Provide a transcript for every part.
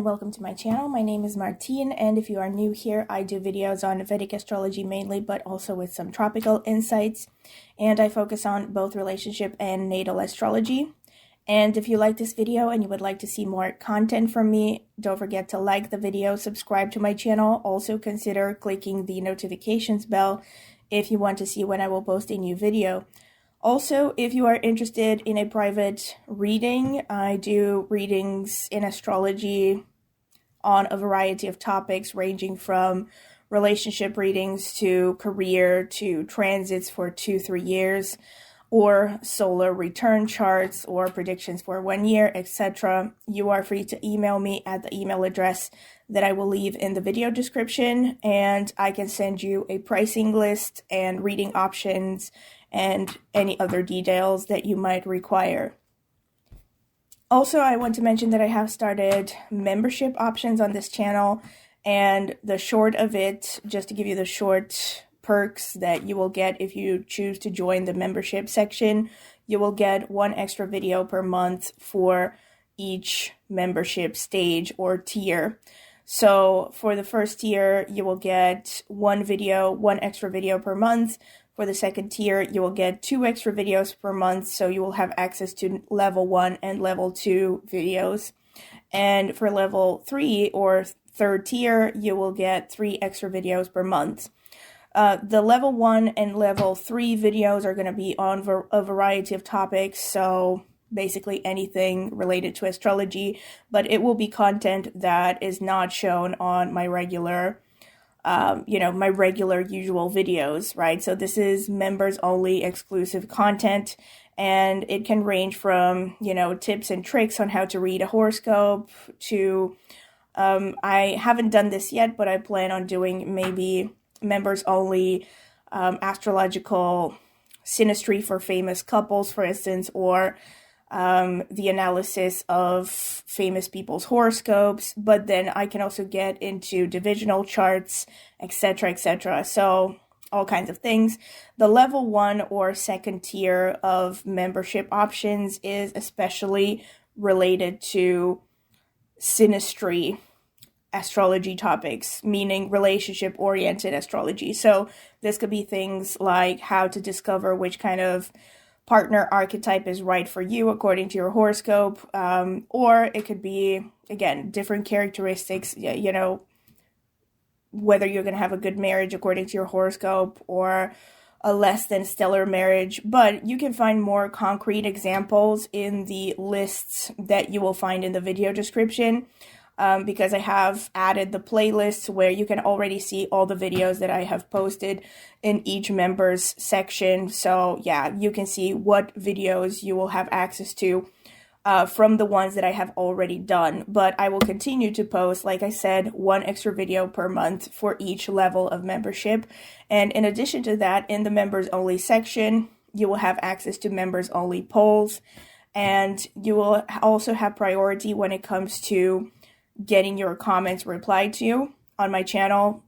welcome to my channel. My name is Martine, and if you are new here, I do videos on Vedic astrology mainly, but also with some tropical insights, and I focus on both relationship and natal astrology. And if you like this video and you would like to see more content from me, don't forget to like the video, subscribe to my channel. Also consider clicking the notifications bell if you want to see when I will post a new video. Also, if you are interested in a private reading, I do readings in astrology on a variety of topics ranging from relationship readings to career to transits for 2-3 years, or solar return charts or predictions for 1 year, etc. You are free to email me at the email address that I will leave in the video description, and I can send you a pricing list and reading options and any other details that you might require. Also, I want to mention that I have started membership options on this channel, and the short of it, just to give you the short perks that you will get if you choose to join the membership section, you will get 1 extra video per month for each membership stage or tier. So for the first tier, you will get 1 extra video per month. For the second tier, you will get 2 extra videos per month, so you will have access to level 1 and level 2 videos. And for level 3 or third tier, you will get 3 extra videos per month. The level 1 and level 3 videos are going to be on a variety of topics, so basically anything related to astrology, but it will be content that is not shown on my regular usual videos, right? So this is members only exclusive content, and it can range from, tips and tricks on how to read a horoscope to, I haven't done this yet, but I plan on doing maybe members only astrological synastry for famous couples, for instance, or the analysis of famous people's horoscopes, but then I can also get into divisional charts, etc., etc. So all kinds of things. The level 1 or second tier of membership options is especially related to synastry astrology topics, meaning relationship-oriented astrology. So this could be things like how to discover which kind of partner archetype is right for you according to your horoscope, or it could be, again, different characteristics, whether you're going to have a good marriage according to your horoscope or a less than stellar marriage. But you can find more concrete examples in the lists that you will find in the video description, because I have added the playlists where you can already see all the videos that I have posted in each members section. So yeah, you can see what videos you will have access to from the ones that I have already done. But I will continue to post, like I said, 1 extra video per month for each level of membership. And in addition to that, in the members only section, you will have access to members only polls, and you will also have priority when it comes to getting your comments replied to on my channel.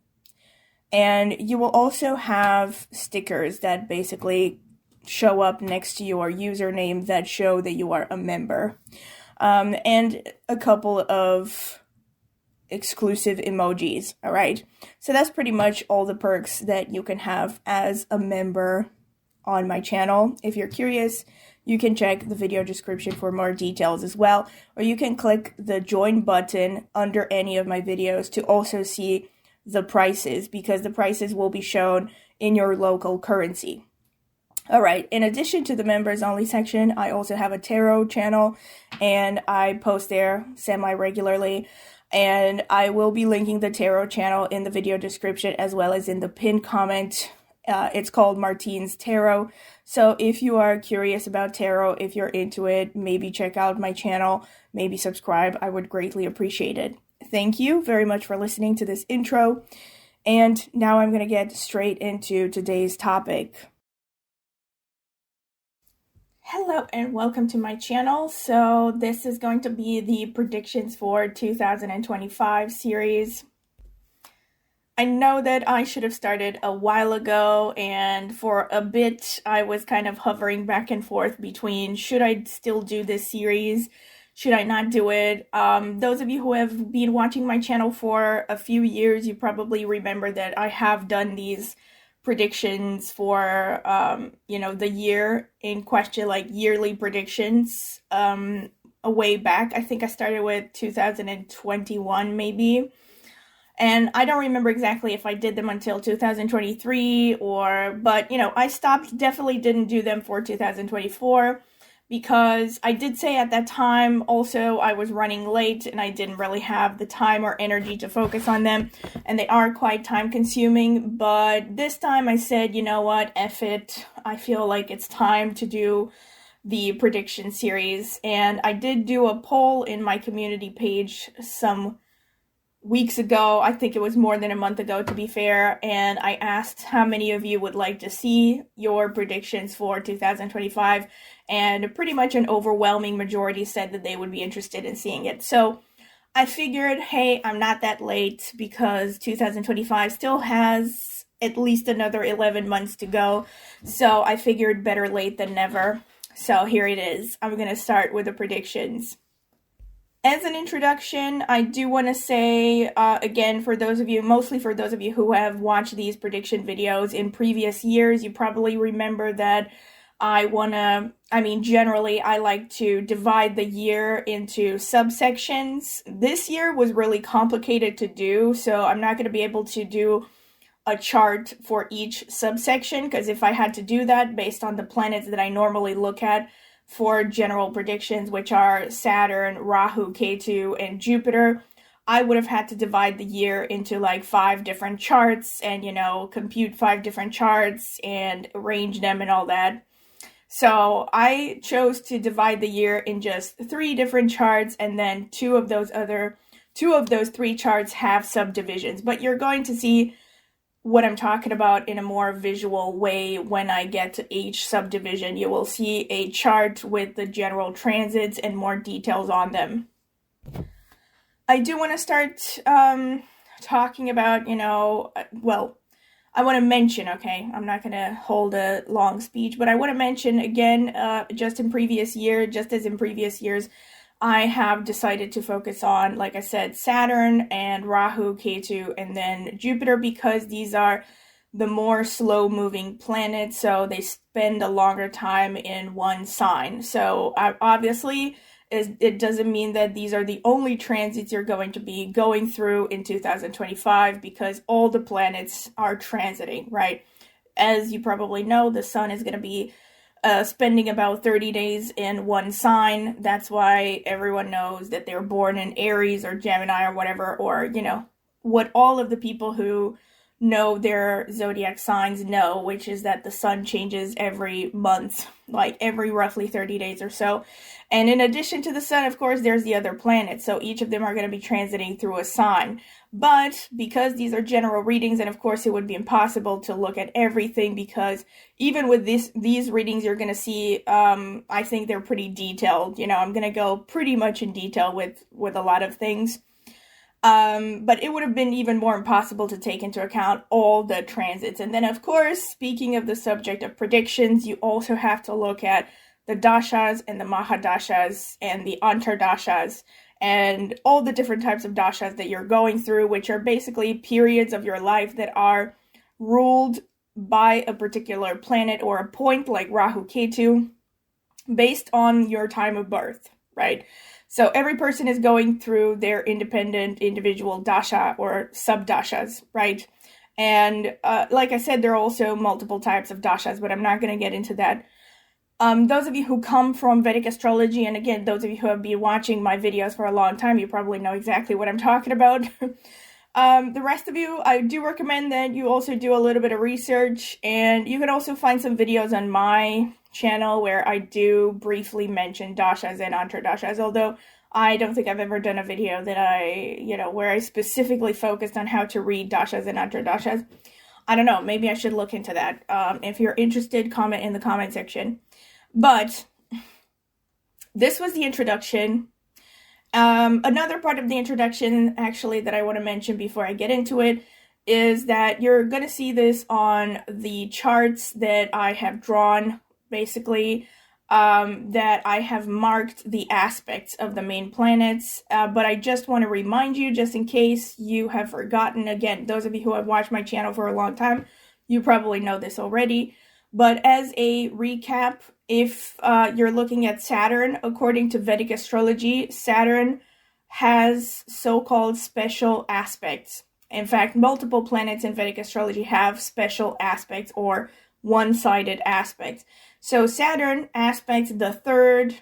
And you will also have stickers that basically show up next to your username that show that you are a member, and a couple of exclusive emojis. All right, so that's pretty much all the perks that you can have as a member on my channel. If you're curious, you can check the video description for more details as well, or you can click the join button under any of my videos to also see the prices, because the prices will be shown in your local currency. All right, in addition to the members only section, I also have a tarot channel, and I post there semi-regularly, and I will be linking the tarot channel in the video description as well as in the pinned comment. It's called Martine's Tarot. So if you are curious about tarot, if you're into it, maybe check out my channel, maybe subscribe. I would greatly appreciate it. Thank you very much for listening to this intro. And now I'm going to get straight into today's topic. Hello and welcome to my channel. So this is going to be the predictions for 2025 series. I know that I should have started a while ago, and for a bit I was kind of hovering back and forth between should I still do this series, should I not do it? Those of you who have been watching my channel for a few years, you probably remember that I have done these predictions for, the year in question, like yearly predictions, a way back. I think I started with 2021 maybe. And I don't remember exactly if I did them until 2023 but I definitely didn't do them for 2024 because I did say at that time also I was running late and I didn't really have the time or energy to focus on them, and they are quite time consuming. But this time I said, you know what, F it. I feel like it's time to do the prediction series, and I did do a poll in my community page some weeks ago. I think it was more than a month ago, to be fair, and I asked how many of you would like to see your predictions for 2025, and pretty much an overwhelming majority said that they would be interested in seeing it. So I figured, hey, I'm not that late because 2025 still has at least another 11 months to go, so I figured better late than never. So here it is. I'm going to start with the predictions. As an introduction, I do want to say, again, mostly for those of you who have watched these prediction videos in previous years, you probably remember that generally I like to divide the year into subsections. This year was really complicated to do, so I'm not going to be able to do a chart for each subsection, because if I had to do that based on the planets that I normally look at for general predictions, which are Saturn, Rahu, Ketu, and Jupiter, I would have had to divide the year into like 5 different charts and, compute 5 different charts and arrange them and all that. So I chose to divide the year in just 3 different charts, and then 2 of those 3 charts have subdivisions. But you're going to see what I'm talking about in a more visual way when I get to each subdivision. You will see a chart with the general transits and more details on them. I do want to start talking about, I want to mention, okay, I'm not going to hold a long speech, but I want to mention again, just as in previous years, I have decided to focus on, like I said, Saturn and Rahu, Ketu, and then Jupiter, because these are the more slow-moving planets, so they spend a longer time in one sign. So obviously, it doesn't mean that these are the only transits you're going to be going through in 2025, because all the planets are transiting, right? As you probably know, the sun is going to be spending about 30 days in one sign. That's why everyone knows that they're born in Aries or Gemini or whatever, or, what all of the people who know their zodiac signs know, which is that the sun changes every month, like every roughly 30 days or so. And in addition to the sun, of course, there's the other planets. So each of them are going to be transiting through a sign. But because these are general readings, and of course it would be impossible to look at everything, because even with these readings, you're going to see, I think they're pretty detailed. I'm going to go pretty much in detail with a lot of things. But it would have been even more impossible to take into account all the transits. And then, of course, speaking of the subject of predictions, you also have to look at the dashas and the mahadashas and the antardashas and all the different types of dashas that you're going through, which are basically periods of your life that are ruled by a particular planet or a point like Rahu Ketu based on your time of birth, right? So every person is going through their independent individual dasha or sub-dashas, right? And like I said, there are also multiple types of dashas, but I'm not going to get into that. Those of you who come from Vedic astrology, and again, those of you who have been watching my videos for a long time, you probably know exactly what I'm talking about. The rest of you, I do recommend that you also do a little bit of research, and you can also find some videos on my channel where I do briefly mention dashas and antardashas, although I don't think I've ever done a video that where I specifically focused on how to read dashas and antardashas. I don't know, maybe I should look into that. If you're interested, comment in the comment section. But this was the introduction. Another part of the introduction, actually, that I want to mention before I get into it is that you're going to see this on the charts that I have drawn, basically. that I have marked the aspects of the main planets, but I just want to remind you, just in case you have forgotten. Again, those of you who have watched my channel for a long time, you probably know this already, but as a recap, if you're looking at Saturn, according to Vedic astrology, Saturn has so-called special aspects. In fact, multiple planets in Vedic astrology have special aspects or one-sided aspects. So Saturn aspects the 3rd,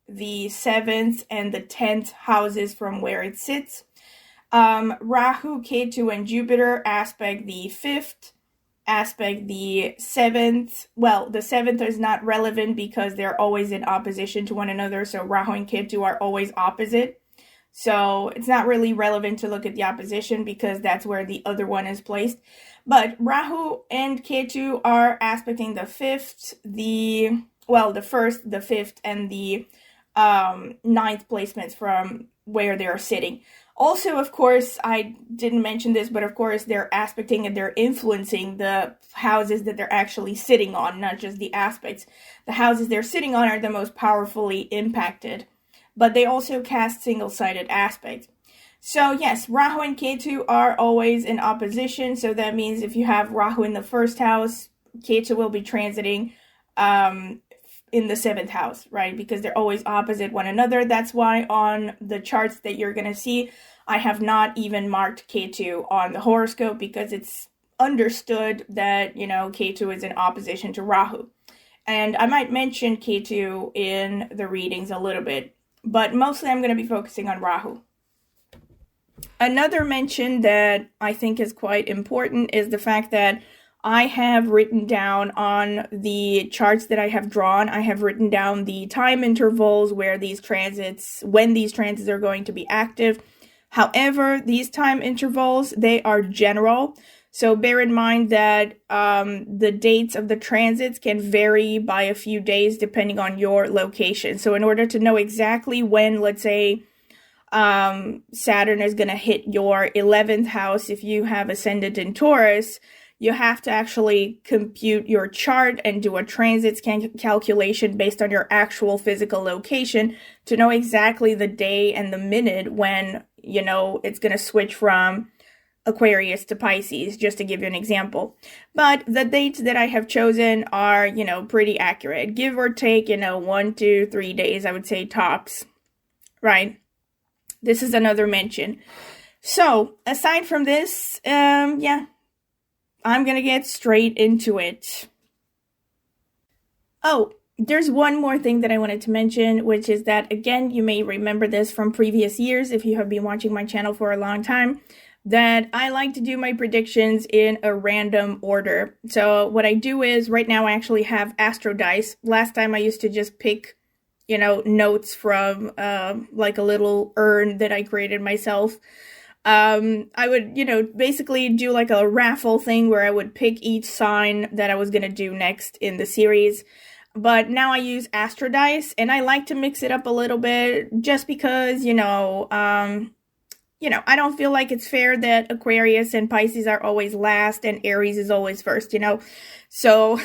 the 7th, and the 10th houses from where it sits. Rahu, Ketu, and Jupiter aspect the 5th, aspect the 7th. Well, the 7th is not relevant because they're always in opposition to one another. So Rahu and Ketu are always opposite. So it's not really relevant to look at the opposition because that's where the other one is placed. But Rahu and Ketu are aspecting the 5th, the 1st, the 5th, and the 9th placements from where they are sitting. Also, of course, I didn't mention this, but of course they're aspecting and they're influencing the houses that they're actually sitting on, not just the aspects. The houses they're sitting on are the most powerfully impacted, but they also cast single-sided aspects. So yes, Rahu and Ketu are always in opposition. So that means if you have Rahu in the 1st house, Ketu will be transiting in the 7th house, right? Because they're always opposite one another. That's why on the charts that you're going to see, I have not even marked Ketu on the horoscope because it's understood that, Ketu is in opposition to Rahu. And I might mention Ketu in the readings a little bit, but mostly I'm going to be focusing on Rahu. Another mention that I think is quite important is the fact that I have written down on the charts that I have drawn, I have written down the time intervals when these transits are going to be active. However, these time intervals, they are general. So bear in mind that the dates of the transits can vary by a few days depending on your location. So in order to know exactly when, let's say, Saturn is going to hit your 11th house, if you have Ascendant in Taurus, you have to actually compute your chart and do a transits calculation based on your actual physical location to know exactly the day and the minute when, it's going to switch from Aquarius to Pisces, just to give you an example. But the dates that I have chosen are, pretty accurate. Give or take, 1 to 3 days, I would say tops, right? This is another mention. So, aside from this, I'm going to get straight into it. Oh, there's one more thing that I wanted to mention, which is that, again, you may remember this from previous years if you have been watching my channel for a long time, that I like to do my predictions in a random order. So what I do is, right now I actually have Astro Dice. Last time I used to just pick notes from like a little urn that I created myself. I would, basically do like a raffle thing where I would pick each sign that I was going to do next in the series. But now I use Astro Dice, and I like to mix it up a little bit just because, I don't feel like it's fair that Aquarius and Pisces are always last and Aries is always first, So,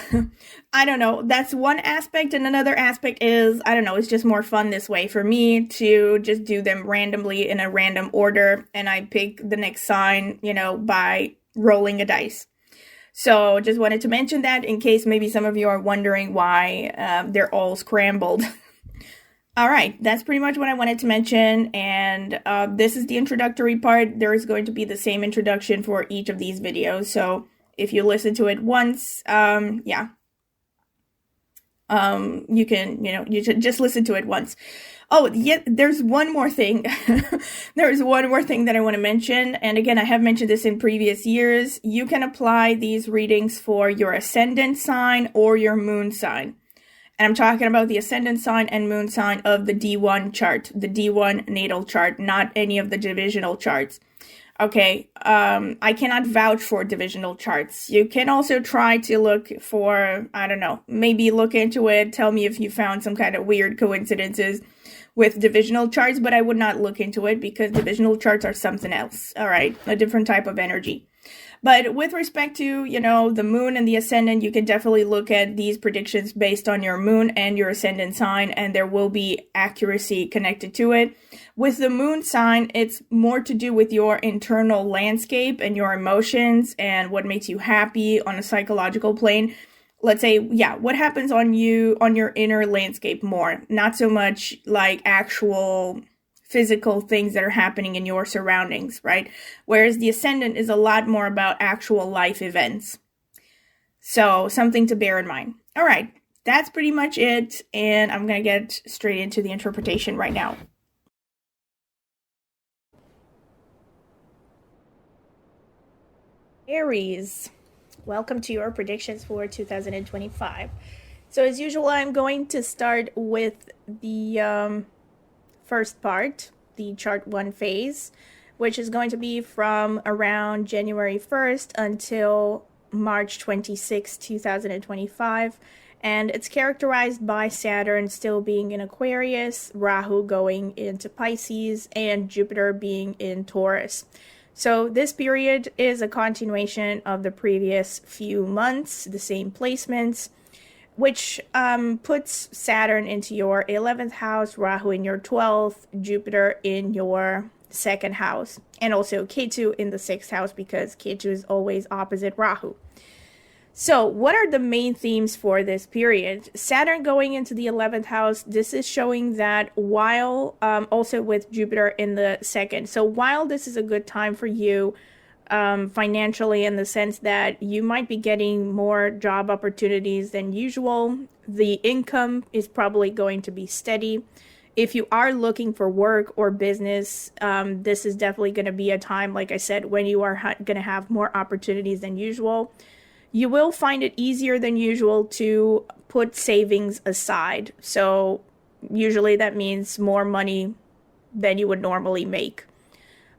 I don't know. That's one aspect. And another aspect is, it's just more fun this way for me to just do them randomly in a random order. And I pick the next sign, by rolling a dice. So, just wanted to mention that in case maybe some of you are wondering why they're all scrambled. All right, that's pretty much what I wanted to mention, and this is the introductory part. There is going to be the same introduction for each of these videos, so if you listen to it once, you can, you should just listen to it once. Oh, yeah, there's one more thing. There's one more thing that I want to mention, and again, I have mentioned this in previous years. You can apply these readings for your ascendant sign or your moon sign. And I'm talking about the ascendant sign and moon sign of the D1 chart, the D1 natal chart, not any of the divisional charts. Okay, I cannot vouch for divisional charts. You can also try to look for, maybe look into it, tell me if you found some kind of weird coincidences with divisional charts, but I would not look into it because divisional charts are something else. All right, a different type of energy. But with respect to, the moon and the ascendant, you can definitely look at these predictions based on your moon and your ascendant sign, and there will be accuracy connected to it. With the moon sign, it's more to do with your internal landscape and your emotions and what makes you happy on a psychological plane. Let's say, what happens on your inner landscape more, not so much like actual physical things that are happening in your surroundings, right? Whereas the ascendant is a lot more about actual life events. So something to bear in mind. All right, that's pretty much it, and I'm going to get straight into the interpretation right now. Aries, welcome to your predictions for 2025. So as usual, I'm going to start with the first part, the chart 1 phase, which is going to be from around January 1st until March 26, 2025. And it's characterized by Saturn still being in Aquarius, Rahu going into Pisces, and Jupiter being in Taurus. So this period is a continuation of the previous few months, the same placements, which puts Saturn into your 11th house, Rahu in your 12th, Jupiter in your 2nd house, and also Ketu in the 6th house because Ketu is always opposite Rahu. So what are the main themes for this period? Saturn going into the 11th house, this is showing that while, also with Jupiter in the 2nd, so while this is a good time for you, financially, in the sense that you might be getting more job opportunities than usual, the income is probably going to be steady. If you are looking for work or business, this is definitely going to be a time, like I said, when you are going to have more opportunities than usual. You will find it easier than usual to put savings aside. So usually that means more money than you would normally make.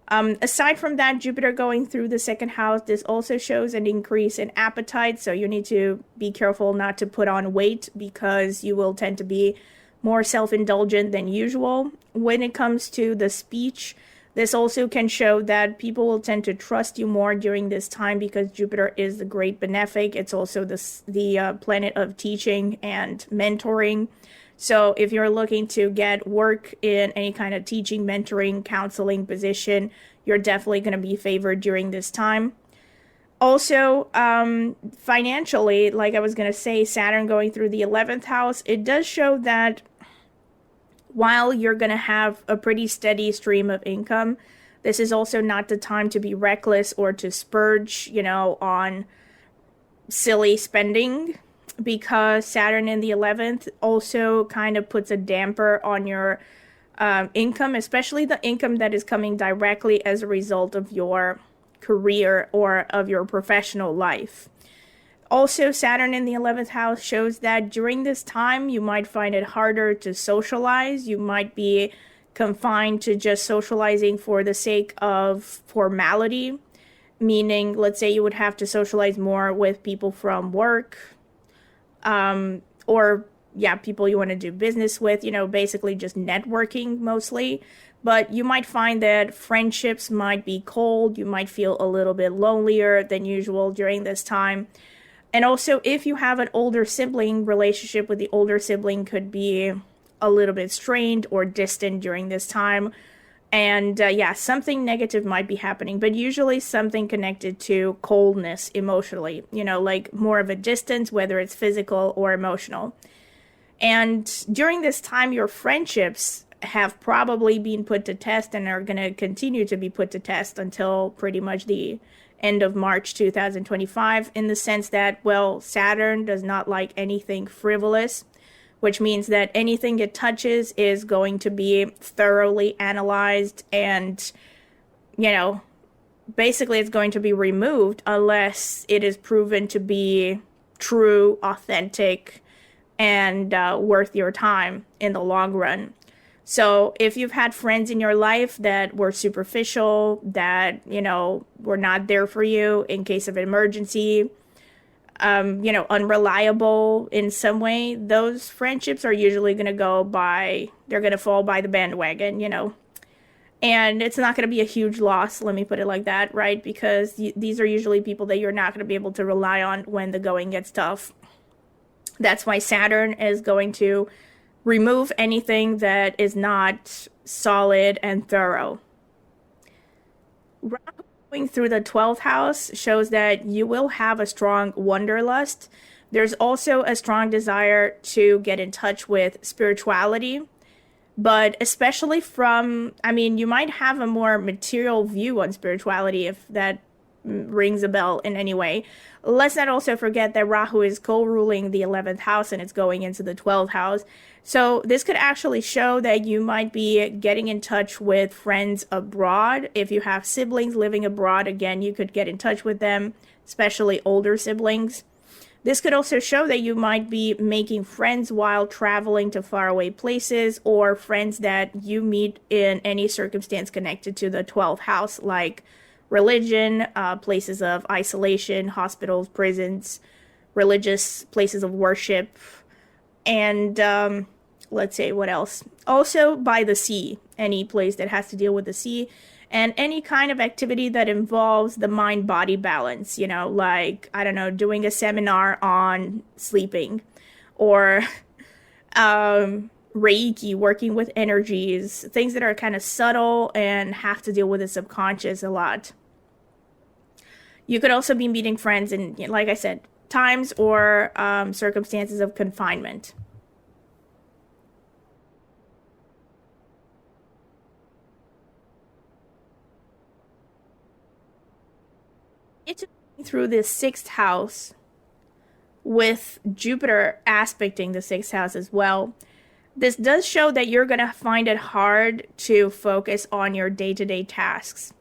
Aside from that, Jupiter going through the 2nd house, this also shows an increase in appetite. So you need to be careful not to put on weight because you will tend to be more self-indulgent than usual. When it comes to the speech, this also can show that people will tend to trust you more during this time because Jupiter is the great benefic. It's also the planet of teaching and mentoring. So if you're looking to get work in any kind of teaching, mentoring, counseling position, you're definitely going to be favored during this time. Also, financially, like I was going to say, Saturn going through the 11th house, it does show that while you're going to have a pretty steady stream of income, this is also not the time to be reckless or to splurge, on silly spending, because Saturn in the 11th also kind of puts a damper on your income, especially the income that is coming directly as a result of your career or of your professional life. Also, Saturn in the 11th house shows that during this time, you might find it harder to socialize. You might be confined to just socializing for the sake of formality, meaning, let's say you would have to socialize more with people from work, or people you want to do business with, basically just networking mostly. But you might find that friendships might be cold. You might feel a little bit lonelier than usual during this time. And also, if you have an older sibling, relationship with the older sibling could be a little bit strained or distant during this time. And something negative might be happening, but usually something connected to coldness emotionally, like more of a distance, whether it's physical or emotional. And during this time, your friendships have probably been put to test and are going to continue to be put to test until pretty much the end of March 2025, in the sense that, Saturn does not like anything frivolous, which means that anything it touches is going to be thoroughly analyzed and, basically it's going to be removed unless it is proven to be true, authentic, and worth your time in the long run. So if you've had friends in your life that were superficial, that, were not there for you in case of an emergency, unreliable in some way, those friendships are usually going to they're going to fall by the bandwagon, And it's not going to be a huge loss, let me put it like that, right? Because these are usually people that you're not going to be able to rely on when the going gets tough. That's why Saturn is going to remove anything that is not solid and thorough. Rahu going through the 12th house shows that you will have a strong wanderlust. There's also a strong desire to get in touch with spirituality, but especially you might have a more material view on spirituality, if that rings a bell in any way. Let's not also forget that Rahu is co-ruling the 11th house and it's going into the 12th house. So this could actually show that you might be getting in touch with friends abroad. If you have siblings living abroad, again, you could get in touch with them, especially older siblings. This could also show that you might be making friends while traveling to faraway places, or friends that you meet in any circumstance connected to the 12th house, like religion, places of isolation, hospitals, prisons, religious places of worship, and let's say what else? Also by the sea, any place that has to deal with the sea, and any kind of activity that involves the mind-body balance, like, I don't know, doing a seminar on sleeping, or Reiki, working with energies, things that are kind of subtle and have to deal with the subconscious a lot. You could also be meeting friends in, like I said, times or circumstances of confinement. It's through the 6th house, with Jupiter aspecting the 6th house as well. This does show that you're going to find it hard to focus on your day-to-day tasks.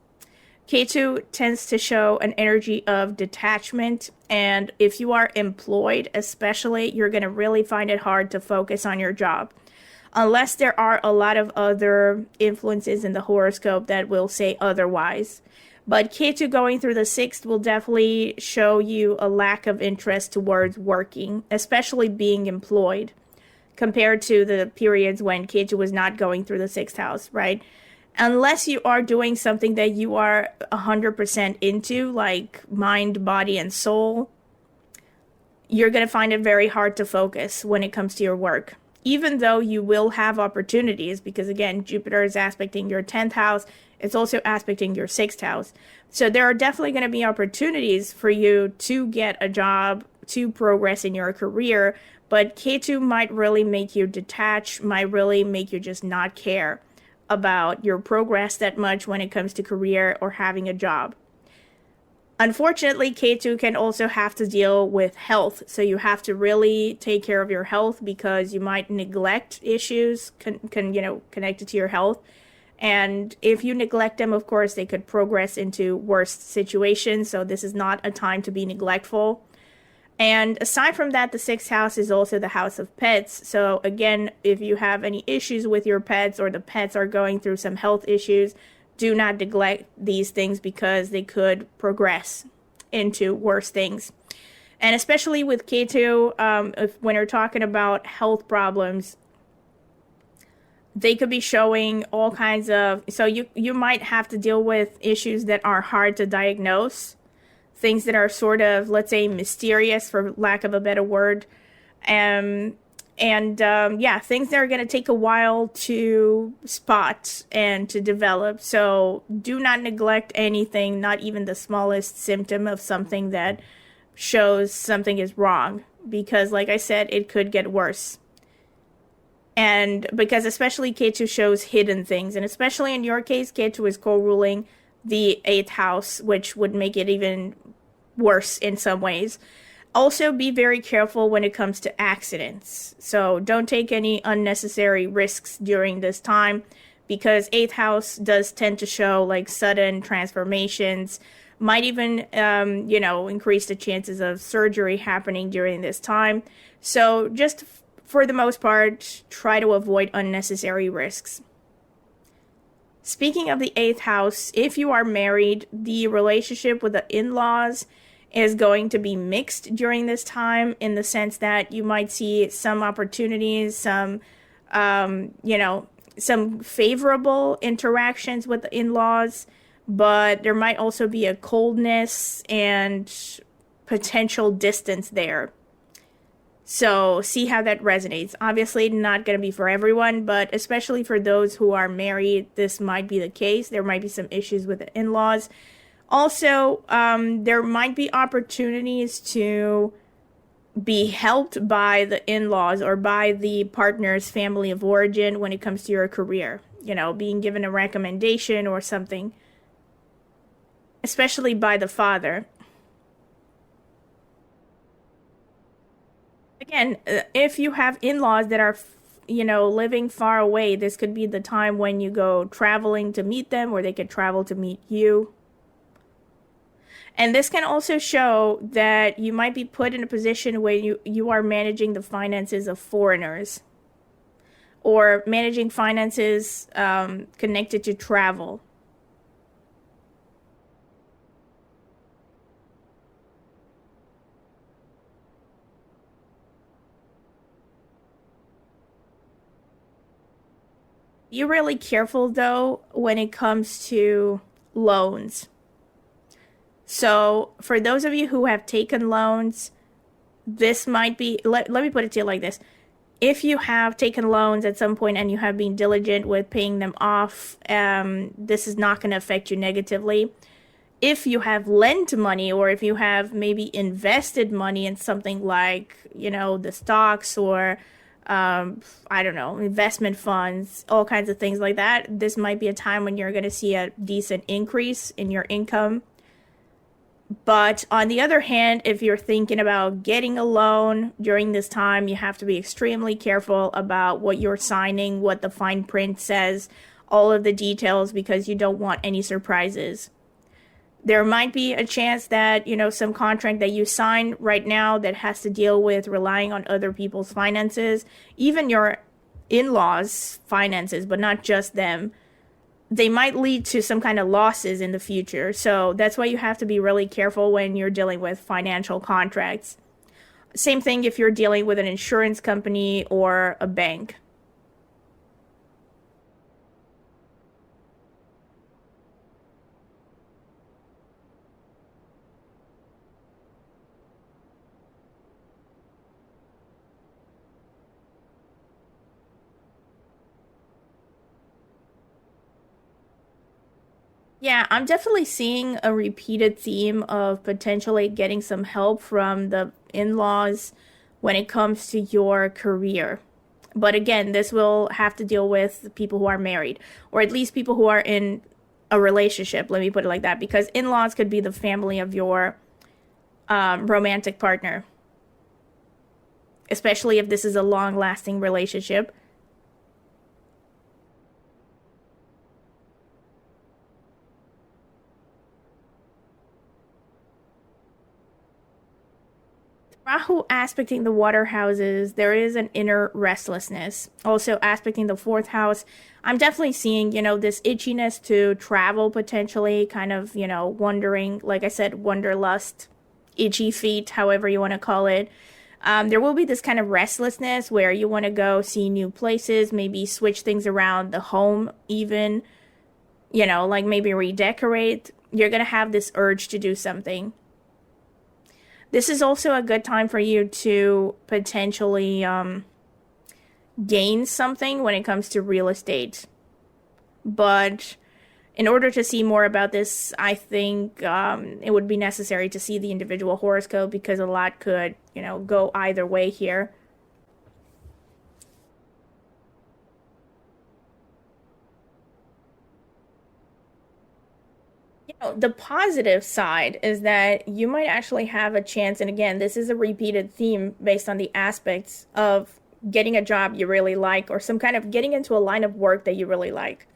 Ketu tends to show an energy of detachment, and if you are employed especially, you're going to really find it hard to focus on your job. Unless there are a lot of other influences in the horoscope that will say otherwise. But Ketu going through the 6th will definitely show you a lack of interest towards working, especially being employed, compared to the periods when Ketu was not going through the 6th house, right? Unless you are doing something that you are 100% into, like mind, body, and soul, you're going to find it very hard to focus when it comes to your work. Even though you will have opportunities, because again, Jupiter is aspecting your 10th house, it's also aspecting your 6th house. So there are definitely going to be opportunities for you to get a job, to progress in your career, but Ketu might really make you detach, might really make you just not care about your progress that much when it comes to career or having a job. Unfortunately, Ketu can also have to deal with health, so you have to really take care of your health, because you might neglect issues connected to your health. And if you neglect them, of course, they could progress into worse situations, so this is not a time to be neglectful. And aside from that, the 6th house is also the house of pets. So again, if you have any issues with your pets, or the pets are going through some health issues, do not neglect these things, because they could progress into worse things. And especially with Ketu, when you're talking about health problems, they could be showing all kinds of, so you might have to deal with issues that are hard to diagnose, things that are sort of, let's say, mysterious, for lack of a better word, things that are going to take a while to spot and to develop. So do not neglect anything, not even the smallest symptom of something that shows something is wrong, because like I said, it could get worse. And because especially Ketu shows hidden things, and especially in your case, Ketu is co-ruling the 8th house, which would make it even worse in some ways. Also, be very careful when it comes to accidents. So don't take any unnecessary risks during this time, because 8th house does tend to show like sudden transformations, might even, increase the chances of surgery happening during this time. So just for the most part, try to avoid unnecessary risks. Speaking of the 8th house, if you are married, the relationship with the in-laws is going to be mixed during this time, in the sense that you might see some opportunities, some, some favorable interactions with the in-laws, but there might also be a coldness and potential distance there. So see how that resonates. Obviously not going to be for everyone, but especially for those who are married, this might be the case. There might be some issues with the in-laws. Also, there might be opportunities to be helped by the in-laws or by the partner's family of origin when it comes to your career. Being given a recommendation or something, especially by the father. Again, if you have in-laws that are, living far away, this could be the time when you go traveling to meet them, or they could travel to meet you. And this can also show that you might be put in a position where you are managing the finances of foreigners, or managing finances connected to travel. Be really careful, though, when it comes to loans. So for those of you who have taken loans, this might be, let me put it to you like this. If you have taken loans at some point and you have been diligent with paying them off, this is not going to affect you negatively. If you have lent money, or if you have maybe invested money in something like, the stocks, or I don't know, investment funds, all kinds of things like that, this might be a time when you're going to see a decent increase in your income. But on the other hand, if you're thinking about getting a loan during this time, you have to be extremely careful about what you're signing, what the fine print says, all of the details, because you don't want any surprises. There might be a chance that, some contract that you sign right now that has to deal with relying on other people's finances, even your in-laws' finances, but not just them, they might lead to some kind of losses in the future. So that's why you have to be really careful when you're dealing with financial contracts. Same thing if you're dealing with an insurance company or a bank. Yeah, I'm definitely seeing a repeated theme of potentially getting some help from the in-laws when it comes to your career. But again, this will have to deal with people who are married, or at least people who are in a relationship. Let me put it like that, because in-laws could be the family of your romantic partner, especially if this is a long-lasting relationship. Rahu aspecting the water houses, there is an inner restlessness. Also aspecting the fourth house, I'm definitely seeing, this itchiness to travel potentially, kind of, wondering, like I said, wanderlust, itchy feet, however you want to call it. There will be this kind of restlessness where you want to go see new places, maybe switch things around the home even, like maybe redecorate. You're going to have this urge to do something. This is also a good time for you to potentially gain something when it comes to real estate. But in order to see more about this, I think it would be necessary to see the individual horoscope, because a lot could, go either way here. The positive side is that you might actually have a chance, and again, this is a repeated theme based on the aspects of getting a job you really like, or some kind of getting into a line of work that you really like.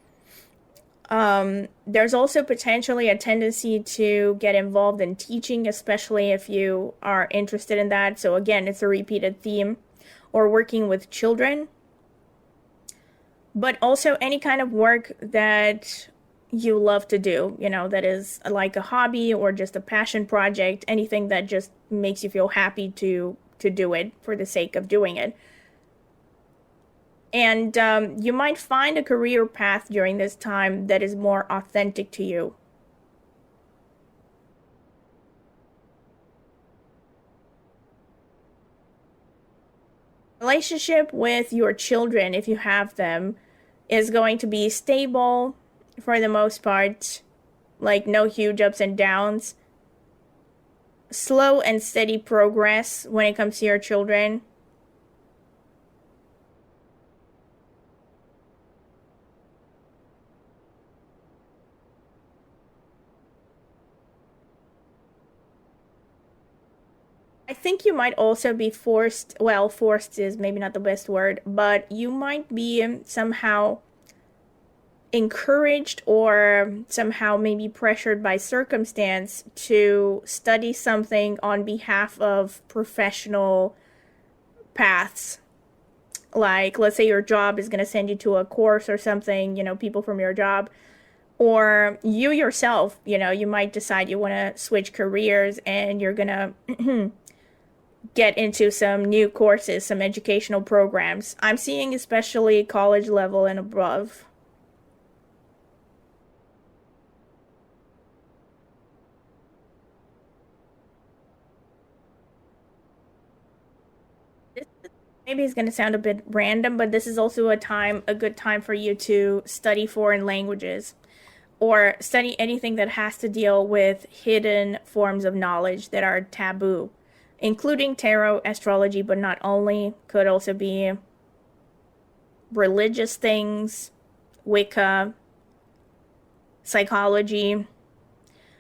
There's also potentially a tendency to get involved in teaching, especially if you are interested in that. So again, it's a repeated theme, or working with children, but also any kind of work that you love to do, that is like a hobby or just a passion project, anything that just makes you feel happy to do it for the sake of doing it. And you might find a career path during this time that is more authentic to you. Relationship with your children, if you have them, is going to be stable for the most part, like no huge ups and downs. Slow and steady progress when it comes to your children. I think you might also be forced, well, forced is maybe not the best word, but you might be somehow encouraged or somehow maybe pressured by circumstance to study something on behalf of professional paths. Like, let's say your job is going to send you to a course or something, people from your job. Or you yourself, you might decide you want to switch careers and you're going to get into some new courses, some educational programs. I'm seeing especially college level and above. This maybe it's going to sound a bit random, but this is also a good time for you to study foreign languages or study anything that has to deal with hidden forms of knowledge that are taboo, including tarot, astrology, but not only. Could also be religious things, Wicca, psychology,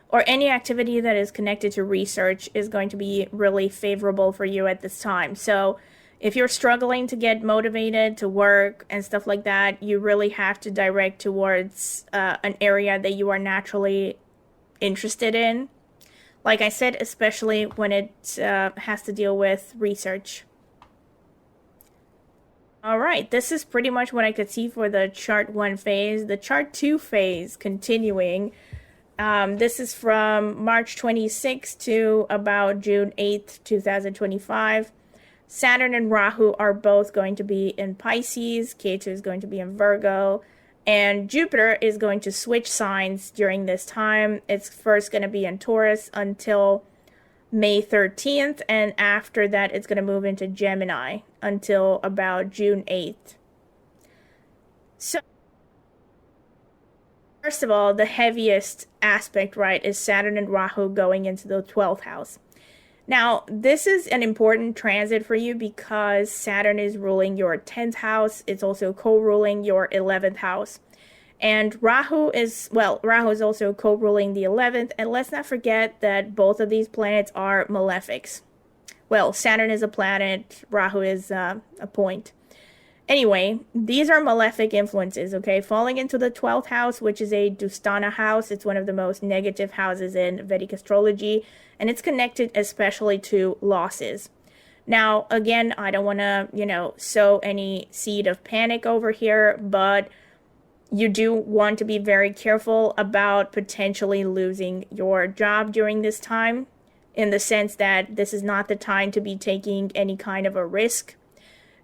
or any activity that is connected to research is going to be really favorable for you at this time. So if you're struggling to get motivated to work and stuff like that, you really have to direct towards an area that you are naturally interested in. Like I said, especially when it has to deal with research. All right, this is pretty much what I could see for the chart 1 phase. The chart 2 phase continuing. This is from March 26th to about June 8th, 2025. Saturn and Rahu are both going to be in Pisces. Ketu is going to be in Virgo. And Jupiter is going to switch signs during this time. It's first going to be in Taurus until May 13th. And after that, it's going to move into Gemini until about June 8th. So, first of all, the heaviest aspect, right, is Saturn and Rahu going into the 12th house. Now, this is an important transit for you because Saturn is ruling your 10th house. It's also co-ruling your 11th house. And Rahu is also co-ruling the 11th. And let's not forget that both of these planets are malefics. Well, Saturn is a planet, Rahu is a point. Anyway, these are malefic influences, okay? Falling into the 12th house, which is a Dusthana house. It's one of the most negative houses in Vedic astrology, and it's connected especially to losses. Now, again, I don't want to, sow any seed of panic over here, but you do want to be very careful about potentially losing your job during this time, in the sense that this is not the time to be taking any kind of a risk.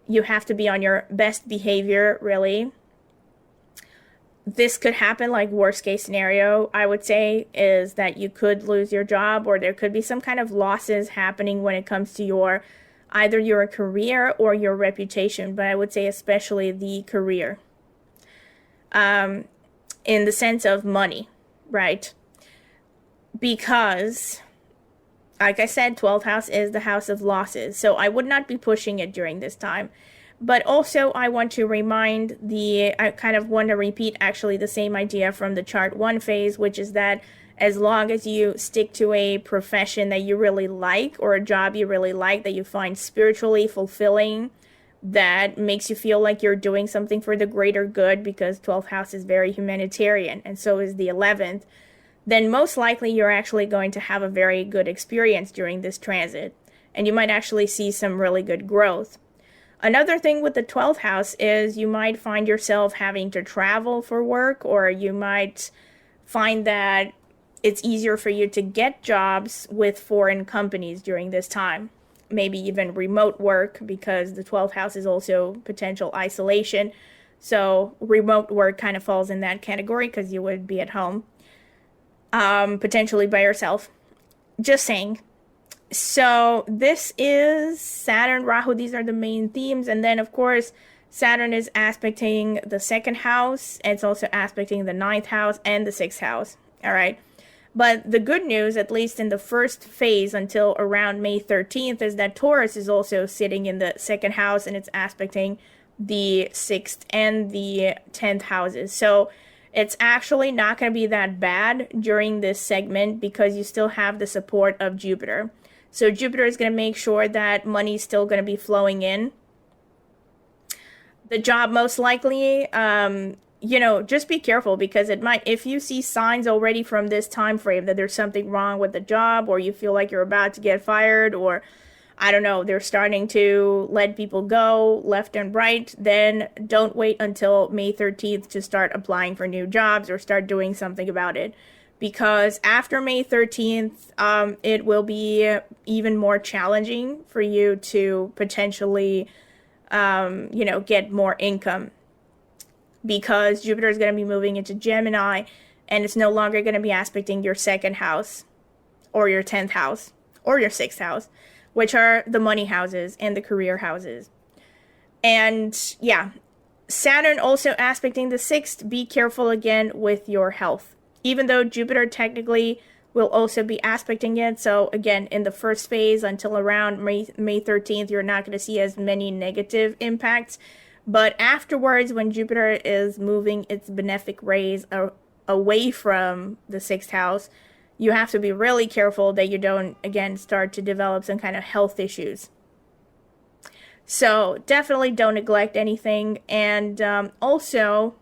You have to be on your best behavior, really. This could happen, like worst case scenario, I would say, is that you could lose your job or there could be some kind of losses happening when it comes to either your career or your reputation, but I would say especially the career. In the sense of money, right? Because, like I said, 12th house is the house of losses. So I would not be pushing it during this time. But also I want to I kind of want to repeat actually the same idea from the chart 1 phase, which is that as long as you stick to a profession that you really like or a job you really like, that you find spiritually fulfilling, that makes you feel like you're doing something for the greater good, because 12th house is very humanitarian and so is the 11th, then most likely you're actually going to have a very good experience during this transit. And you might actually see some really good growth. Another thing with the 12th house is you might find yourself having to travel for work, or you might find that it's easier for you to get jobs with foreign companies during this time. Maybe even remote work, because the 12th house is also potential isolation. So remote work kind of falls in that category because you would be at home, potentially by yourself. Just saying. So this is Saturn, Rahu. These are the main themes. And then, of course, Saturn is aspecting the second house. It's also aspecting the ninth house and the sixth house. All right. But the good news, at least in the first phase until around May 13th, is that Taurus is also sitting in the second house, and it's aspecting the 6th and the 10th houses. So it's actually not going to be that bad during this segment because you still have the support of Jupiter. So Jupiter is going to make sure that money is still going to be flowing in. The job, most likely, just be careful, because it might, if you see signs already from this time frame that there's something wrong with the job, or you feel like you're about to get fired, or I don't know, they're starting to let people go left and right, then don't wait until May 13th to start applying for new jobs or start doing something about it. Because after May 13th, it will be even more challenging for you to potentially, get more income. Because Jupiter is going to be moving into Gemini, and it's no longer going to be aspecting your second house, or your 10th house, or your 6th house, which are the money houses and the career houses. And yeah, Saturn also aspecting the 6th. Be careful again with your health. Even though Jupiter technically will also be aspecting it. So again, in the first phase until around May 13th, you're not going to see as many negative impacts. But afterwards, when Jupiter is moving its benefic rays away from the 6th house, you have to be really careful that you don't, again, start to develop some kind of health issues. So definitely don't neglect anything. And also,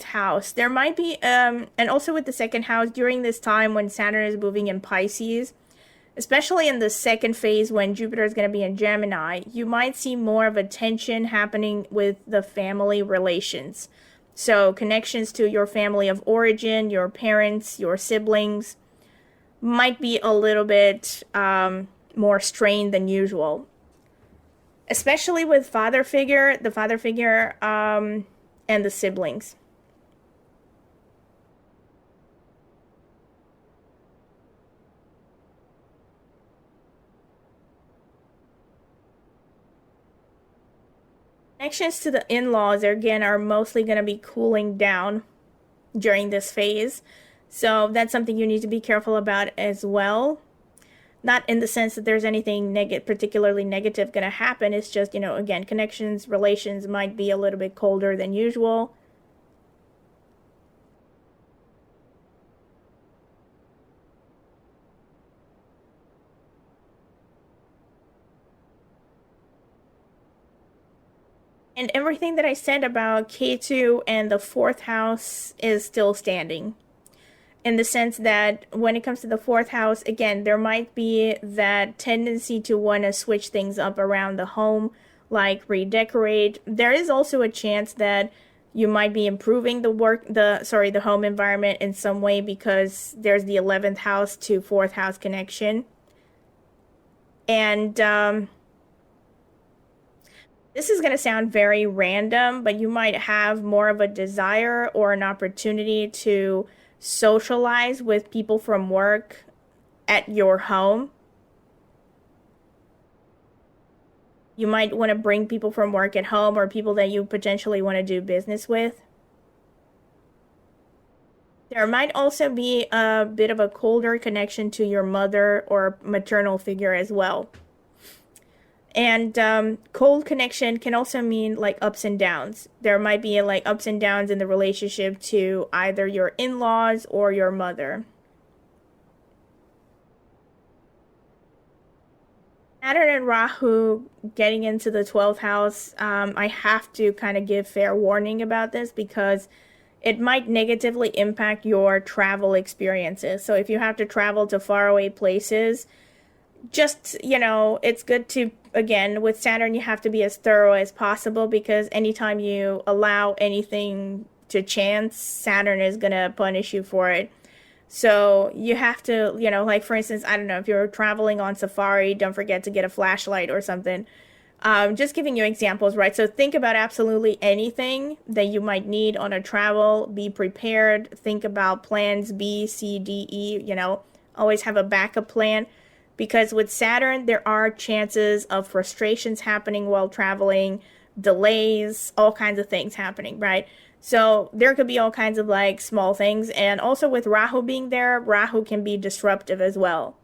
house, there might be and also with the second house during this time when Saturn is moving in Pisces, especially in the second phase when Jupiter is going to be in Gemini, you might see more of a tension happening with the family relations. So connections to your family of origin, your parents, your siblings, might be a little bit more strained than usual, especially with the father figure, and the siblings. Connections to the in-laws, again, are mostly going to be cooling down during this phase. So that's something you need to be careful about as well. Not in the sense that there's anything particularly negative going to happen. It's just, again, connections, relations might be a little bit colder than usual. And everything that I said about Ketu and the 4th house is still standing. In the sense that when it comes to the 4th house, again, there might be that tendency to want to switch things up around the home, like redecorate. There is also a chance that you might be improving the home environment in some way, because there's the 11th house to 4th house connection. And this is going to sound very random, but you might have more of a desire or an opportunity to socialize with people from work at your home. You might want to bring people from work at home, or people that you potentially want to do business with. There might also be a bit of a colder connection to your mother or maternal figure as well. And cold connection can also mean like ups and downs. There might be like ups and downs in the relationship to either your in-laws or your mother. Saturn and Rahu getting into the 12th house, I have to kind of give fair warning about this, because it might negatively impact your travel experiences. So if you have to travel to faraway places, just, it's good to, again, with Saturn, you have to be as thorough as possible, because anytime you allow anything to chance, Saturn is going to punish you for it. So you have to, like for instance, I don't know, if you're traveling on safari, don't forget to get a flashlight or something. Just giving you examples, right? So think about absolutely anything that you might need on a travel. Be prepared. Think about plans B, C, D, E, always have a backup plan. Because with Saturn, there are chances of frustrations happening while traveling, delays, all kinds of things happening, right? So there could be all kinds of like small things. And also with Rahu being there, Rahu can be disruptive as well.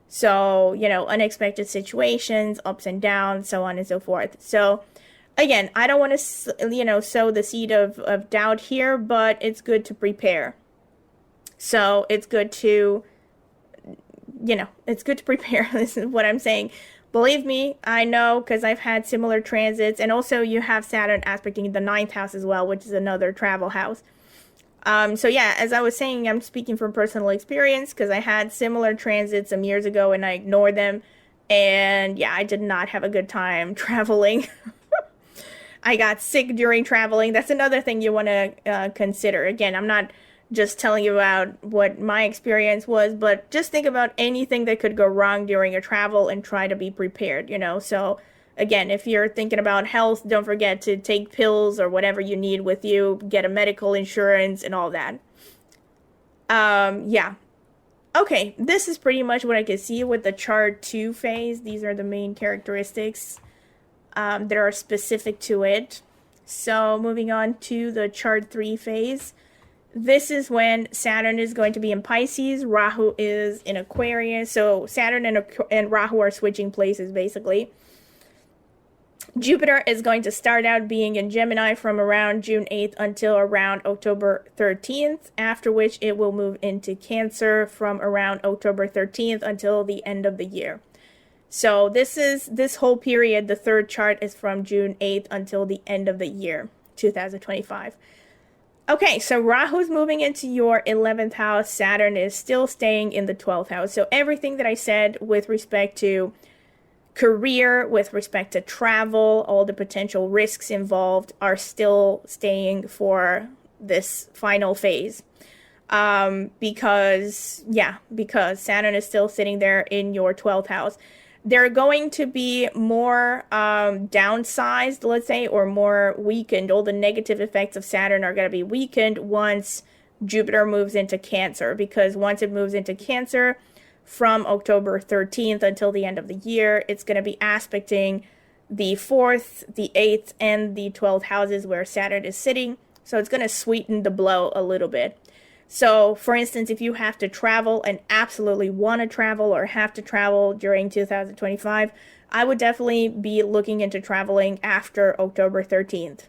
So, unexpected situations, ups and downs, so on and so forth. So, again, I don't want to, sow the seed of doubt here, but it's good to prepare. So, it's good to, it's good to prepare. This is what I'm saying. Believe me, I know, because I've had similar transits. And also, you have Saturn aspecting the 9th house as well, which is another travel house. So yeah, as I was saying, I'm speaking from personal experience, because I had similar transits some years ago and I ignored them. And yeah, I did not have a good time traveling. I got sick during traveling. That's another thing you want to consider. Again, I'm not just telling you about what my experience was, but just think about anything that could go wrong during a travel and try to be prepared, So again, if you're thinking about health, don't forget to take pills or whatever you need with you, get a medical insurance and all that. Yeah. Okay, this is pretty much what I can see with the chart 2 phase. These are the main characteristics that are specific to it. So moving on to the chart 3 phase. This is when Saturn is going to be in Pisces, Rahu is in Aquarius. So Saturn and Rahu are switching places basically. Jupiter is going to start out being in Gemini from around June 8th until around October 13th, after which it will move into Cancer from around October 13th until the end of the year. So this whole period, the third chart, is from June 8th until the end of the year, 2025. Okay, so Rahu's moving into your 11th house. Saturn is still staying in the 12th house. So everything that I said with respect to career, with respect to travel, all the potential risks involved are still staying for this final phase. Because Saturn is still sitting there in your 12th house. They're going to be more downsized, let's say, or more weakened. All the negative effects of Saturn are going to be weakened once Jupiter moves into Cancer, because once it moves into Cancer, from October 13th until the end of the year, it's going to be aspecting the 4th, the 8th, and the 12th houses where Saturn is sitting. So it's going to sweeten the blow a little bit. So, for instance, if you have to travel and absolutely want to travel or have to travel during 2025, I would definitely be looking into traveling after October 13th.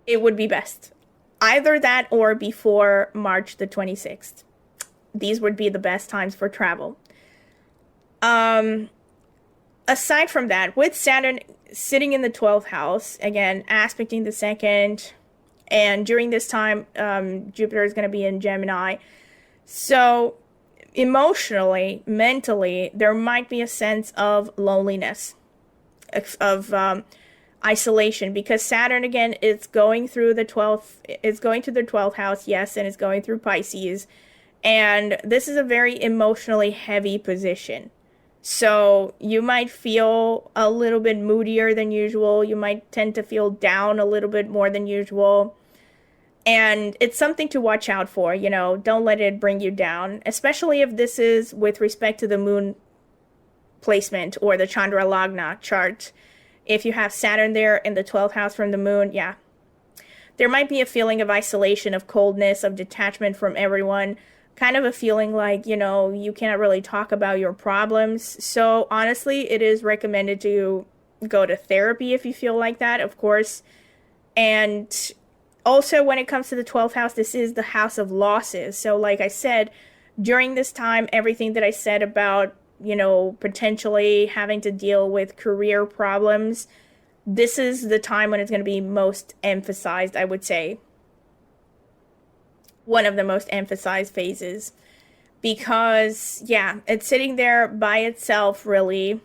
It would be best. Either that or before March the 26th. These would be the best times for travel. Aside from that, with Saturn sitting in the 12th house, again, aspecting the 2nd, and during this time, Jupiter is going to be in Gemini. So emotionally, mentally, there might be a sense of loneliness, of isolation, because Saturn, again, is going through the 12th, it's going to the 12th house, yes, and it's going through Pisces. And this is a very emotionally heavy position. So you might feel a little bit moodier than usual. You might tend to feel down a little bit more than usual. And it's something to watch out for, don't let it bring you down, especially if this is with respect to the moon placement or the Chandra Lagna chart. If you have Saturn there in the 12th house from the moon, yeah. There might be a feeling of isolation, of coldness, of detachment from everyone. Kind of a feeling like, you can't really talk about your problems. So honestly, it is recommended to go to therapy if you feel like that, of course. And also when it comes to the 12th house, this is the house of losses. So like I said, during this time, everything that I said about, potentially having to deal with career problems, this is the time when it's going to be most emphasized, I would say. One of the most emphasized phases, because, yeah, it's sitting there by itself, really.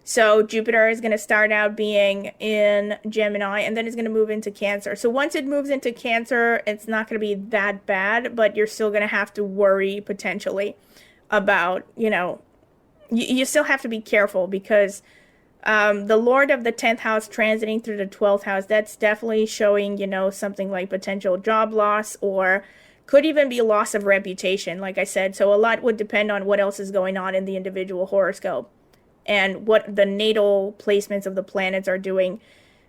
So Jupiter is going to start out being in Gemini, and then it's going to move into Cancer. So once it moves into Cancer, it's not going to be that bad, but you're still going to have to worry potentially about, you still have to be careful, because the Lord of the 10th house transiting through the 12th house, that's definitely showing, something like potential job loss, or could even be loss of reputation, like I said. So a lot would depend on what else is going on in the individual horoscope and what the natal placements of the planets are doing.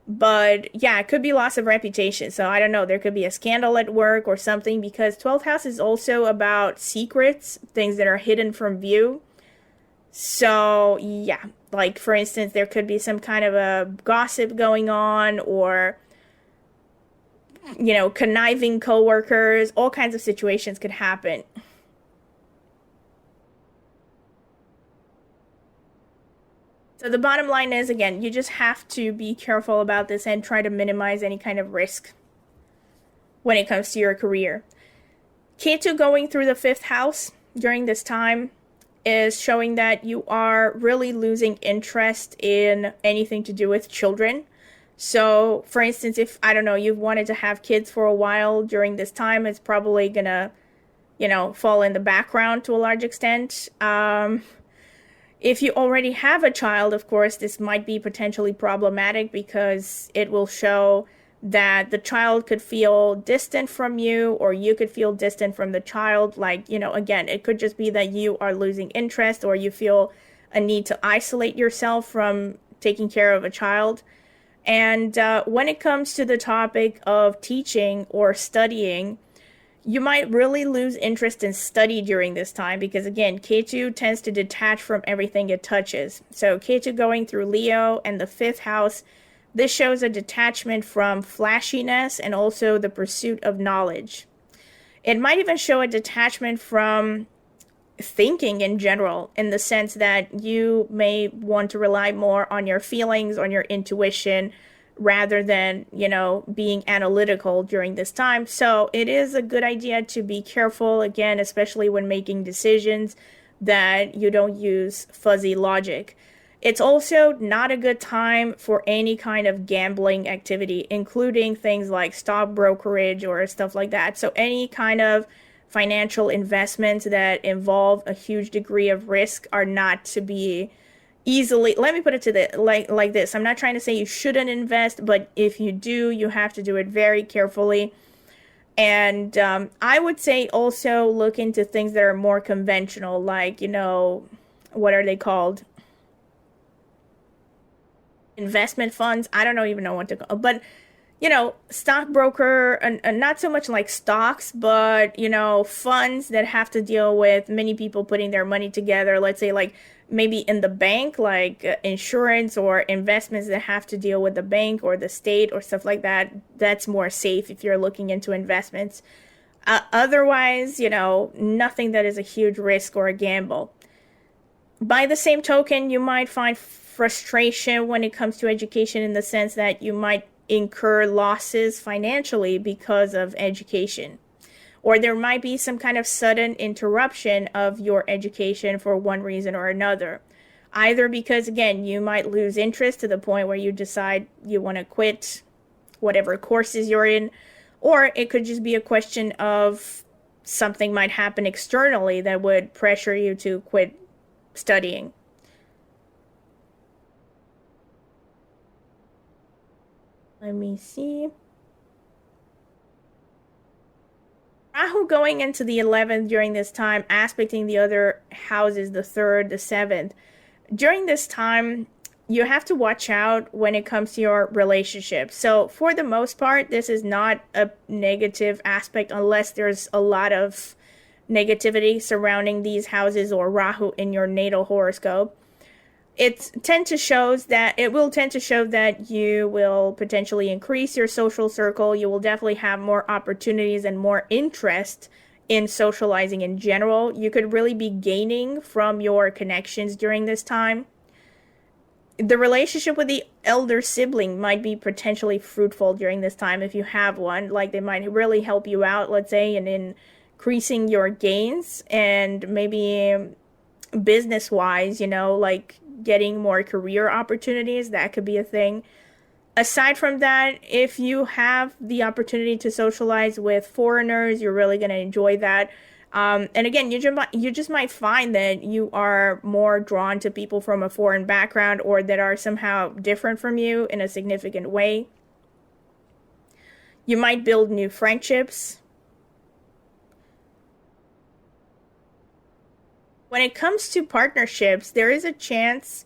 But yeah, it could be loss of reputation. So I don't know, there could be a scandal at work or something, because 12th house is also about secrets, things that are hidden from view. So yeah, like for instance, there could be some kind of a gossip going on, or conniving coworkers. All kinds of situations could happen. So the bottom line is, again, you just have to be careful about this and try to minimize any kind of risk when it comes to your career. Ketu going through the 5th house during this time is showing that you are really losing interest in anything to do with children. So, for instance, if, I don't know, you've wanted to have kids for a while during this time, it's probably gonna, fall in the background to a large extent. If you already have a child, of course, this might be potentially problematic, because it will show that the child could feel distant from you, or you could feel distant from the child. Like, again, it could just be that you are losing interest, or you feel a need to isolate yourself from taking care of a child. And when it comes to the topic of teaching or studying, you might really lose interest in study during this time, because again, Ketu tends to detach from everything it touches. So Ketu going through Leo and the 5th house, this shows a detachment from flashiness and also the pursuit of knowledge. It might even show a detachment from thinking in general, in the sense that you may want to rely more on your feelings, on your intuition, rather than, being analytical during this time. So it is a good idea to be careful, again, especially when making decisions, that you don't use fuzzy logic. It's also not a good time for any kind of gambling activity, including things like stock brokerage or stuff like that. So any kind of financial investments that involve a huge degree of risk are not to be easily, let me put it to the like this. I'm not trying to say you shouldn't invest, but if you do, you have to do it very carefully. And I would say also look into things that are more conventional, like, what are they called? Investment funds. I don't even know what to call, but stockbroker, and not so much like stocks, but funds that have to deal with many people putting their money together. Let's say like maybe in the bank, like insurance or investments that have to deal with the bank or the state or stuff like that. That's more safe if you're looking into investments. Otherwise, nothing that is a huge risk or a gamble. By the same token, you might find frustration when it comes to education, in the sense that you might incur losses financially because of education. Or there might be some kind of sudden interruption of your education for one reason or another. Either because, again, you might lose interest to the point where you decide you want to quit whatever courses you're in, or it could just be a question of something might happen externally that would pressure you to quit studying. Let me see. Rahu going into the 11th during this time, aspecting the other houses, the 3rd, the 7th. During this time, you have to watch out when it comes to your relationship. So for the most part, this is not a negative aspect, unless there's a lot of negativity surrounding these houses or Rahu in your natal horoscope. It will tend to show that you will potentially increase your social circle. You will definitely have more opportunities and more interest in socializing in general. You could really be gaining from your connections during this time. The relationship with the elder sibling might be potentially fruitful during this time if you have one. Like, they might really help you out, let's say, and in increasing your gains, and maybe business wise, like getting more career opportunities. That could be a thing. Aside from that, if you have the opportunity to socialize with foreigners, you're really going to enjoy that. And again, you just might find that you are more drawn to people from a foreign background or that are somehow different from you in a significant way. You might build new friendships. When it comes to partnerships, there is a chance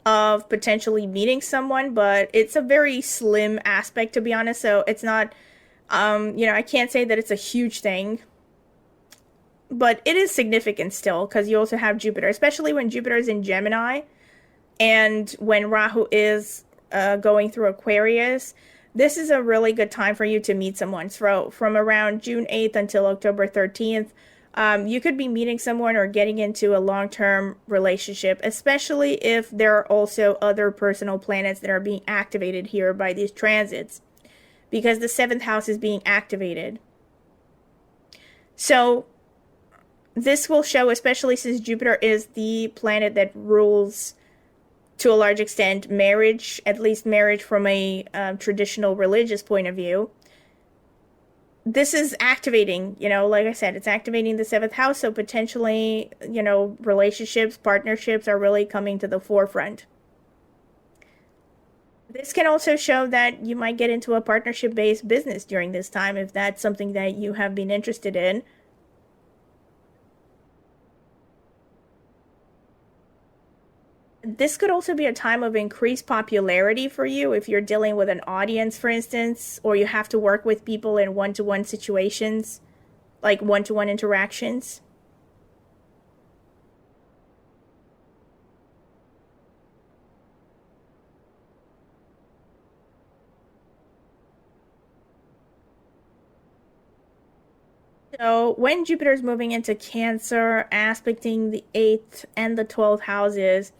of potentially meeting someone, but it's a very slim aspect, to be honest. So it's not, I can't say that it's a huge thing, but it is significant still because you also have Jupiter, especially when Jupiter is in Gemini and when Rahu is going through Aquarius. This is a really good time for you to meet someone. So from around June 8th until October 13th, you could be meeting someone or getting into a long-term relationship, especially if there are also other personal planets that are being activated here by these transits, because the 7th house is being activated. So this will show, especially since Jupiter is the planet that rules, to a large extent, marriage, at least marriage from a traditional religious point of view. This is activating, like I said, it's activating the 7th house. So potentially, relationships, partnerships are really coming to the forefront. This can also show that you might get into a partnership-based business during this time if that's something that you have been interested in. This could also be a time of increased popularity for you if you're dealing with an audience, for instance, or you have to work with people in one-to-one situations, like one-to-one interactions. So when Jupiter is moving into Cancer, aspecting the 8th and the 12th houses,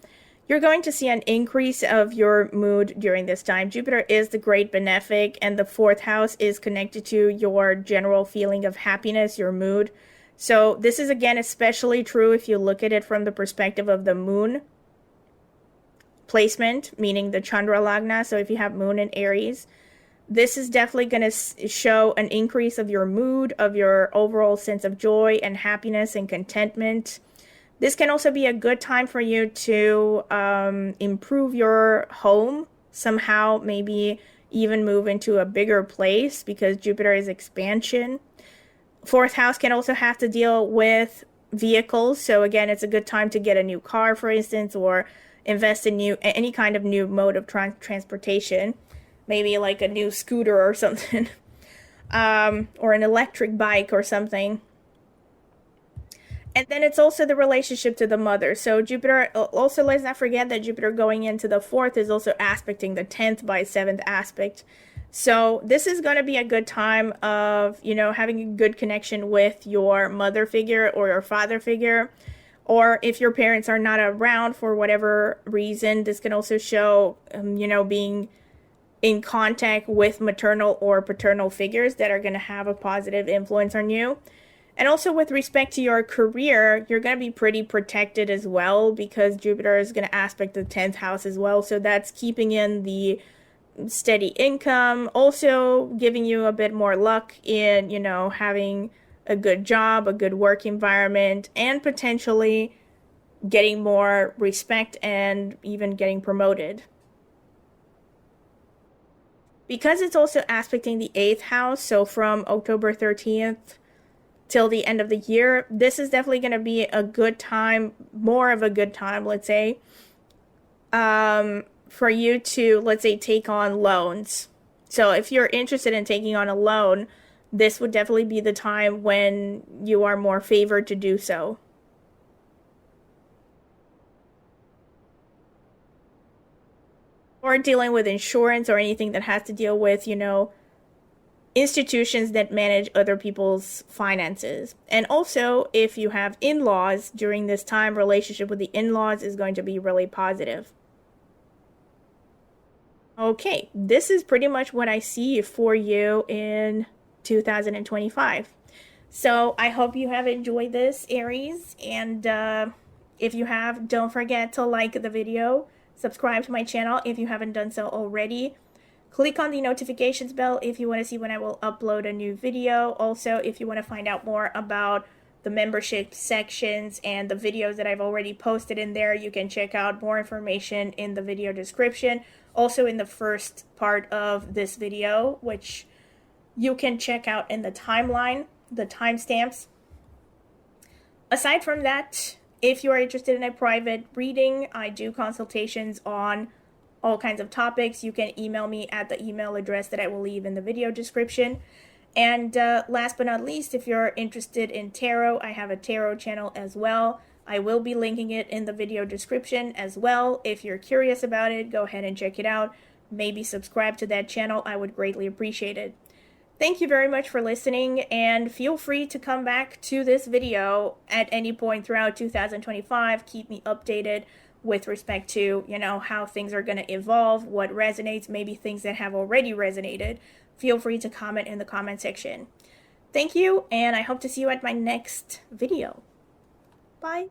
you're going to see an increase of your mood during this time. Jupiter is the great benefic, and the 4th house is connected to your general feeling of happiness, your mood. So this is, again, especially true if you look at it from the perspective of the moon placement, meaning the Chandra Lagna. So if you have moon in Aries, this is definitely going to show an increase of your mood, of your overall sense of joy and happiness and contentment. This can also be a good time for you to improve your home somehow, maybe even move into a bigger place because Jupiter is expansion. 4th house can also have to deal with vehicles. So again, it's a good time to get a new car, for instance, or invest in any kind of new mode of transportation. Maybe like a new scooter or something, or an electric bike or something. And then it's also the relationship to the mother. So Jupiter, also let's not forget that Jupiter going into the 4th is also aspecting the 10th by 7th aspect. So this is going to be a good time of, having a good connection with your mother figure or your father figure. Or if your parents are not around for whatever reason, this can also show, being in contact with maternal or paternal figures that are going to have a positive influence on you. And also with respect to your career, you're going to be pretty protected as well because Jupiter is going to aspect the 10th house as well. So that's keeping in the steady income, also giving you a bit more luck in, having a good job, a good work environment, and potentially getting more respect and even getting promoted. Because it's also aspecting the 8th house, so from October 13th till the end of the year, this is definitely going to be a good time, more of a good time, let's say, for you to, let's say, take on loans. So if you're interested in taking on a loan, this would definitely be the time when you are more favored to do so. Or dealing with insurance or anything that has to deal with, institutions that manage other people's finances. And also, if you have in-laws during this time, relationship with the in-laws is going to be really positive. Okay, this is pretty much what I see for you in 2025. So I hope you have enjoyed this, Aries, and if you have, don't forget to like the video, subscribe to my channel if you haven't done so already. Click on the notifications bell if you want to see when I will upload a new video. Also, if you want to find out more about the membership sections and the videos that I've already posted in there, you can check out more information in the video description. Also in the first part of this video, which you can check out in the timeline, the timestamps. Aside from that, if you are interested in a private reading, I do consultations on all kinds of topics. You can email me at the email address that I will leave in the video description. And last but not least, if you're interested in tarot, I have a tarot channel as well. I will be linking it in the video description as well. If you're curious about it, go ahead and check it out. Maybe subscribe to that channel. I would greatly appreciate it. Thank you very much for listening, and feel free to come back to this video at any point throughout 2025. Keep me updated with respect to, how things are going to evolve, what resonates, maybe things that have already resonated. Feel free to comment in the comment section. Thank you, and I hope to see you at my next video. Bye.